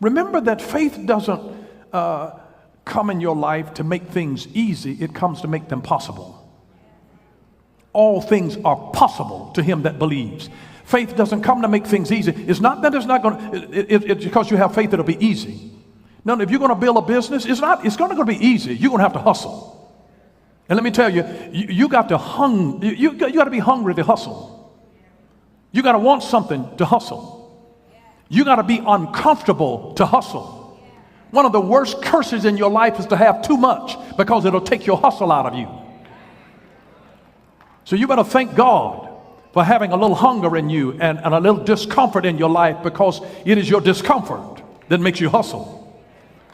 Remember that faith doesn't come in your life to make things easy. It comes to make them possible. All things are possible to him that believes. Faith doesn't come to make things easy. It's not that it's not going to, it's because you have faith it'll be easy. No, if you're going to build a business, it's going to be easy. You're going to have to hustle. And let me tell you, you got to you got to be hungry to hustle. You got to want something to hustle. You got to be uncomfortable to hustle. One of the worst curses in your life is to have too much, because it'll take your hustle out of you. So you better thank God for having a little hunger in you and a little discomfort in your life, because it is your discomfort that makes you hustle.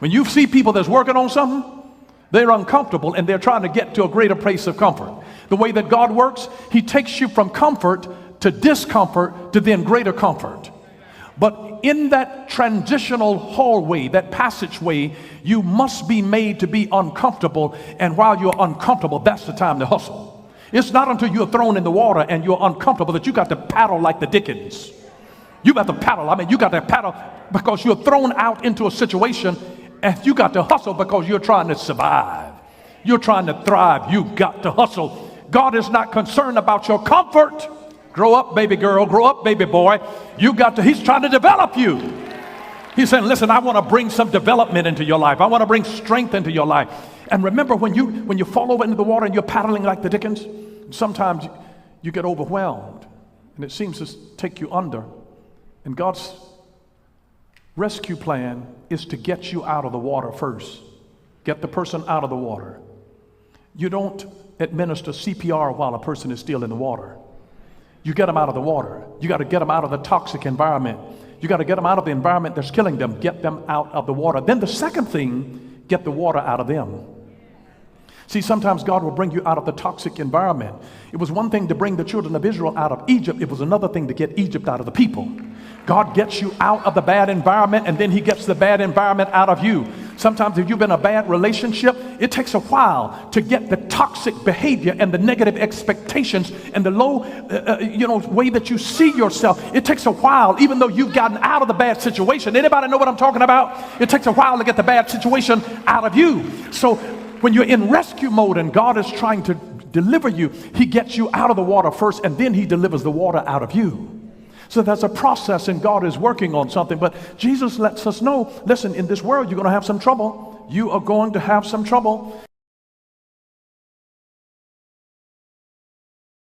When you see people that's working on something, they're uncomfortable and they're trying to get to a greater place of comfort. The way that God works, he takes you from comfort to discomfort to then greater comfort. But in that transitional hallway, that passageway, you must be made to be uncomfortable. And while you're uncomfortable, that's the time to hustle. It's not until you're thrown in the water and you're uncomfortable that you got to paddle like the Dickens. You got to paddle. I mean, you got to paddle because you're thrown out into a situation, and you got to hustle because you're trying to survive. You're trying to thrive. You got to hustle. God is not concerned about your comfort. Grow up, baby girl. Grow up, baby boy. He's trying to develop you. He's saying, listen, I want to bring some development into your life. I want to bring strength into your life. And remember, when you fall over into the water and you're paddling like the Dickens, sometimes you get overwhelmed and it seems to take you under. And God's rescue plan is to get you out of the water first. Get the person out of the water. You don't administer CPR while a person is still in the water. You get them out of the water. You got to get them out of the toxic environment. You got to get them out of the environment that's killing them. Get them out of the water. Then the second thing, get the water out of them. See, sometimes God will bring you out of the toxic environment. It was one thing to bring the children of Israel out of Egypt. It was another thing to get Egypt out of the people. God gets you out of the bad environment, and then he gets the bad environment out of you. Sometimes if you've been in a bad relationship, it takes a while to get the toxic behavior and the negative expectations and the low way that you see yourself. It takes a while, even though you've gotten out of the bad situation. Anybody know what I'm talking about? It takes a while to get the bad situation out of you. So when you're in rescue mode and God is trying to deliver you, he gets you out of the water first, and then he delivers the water out of you. So that's a process, and God is working on something. But Jesus lets us know, listen, in this world, you're going to have some trouble. You are going to have some trouble.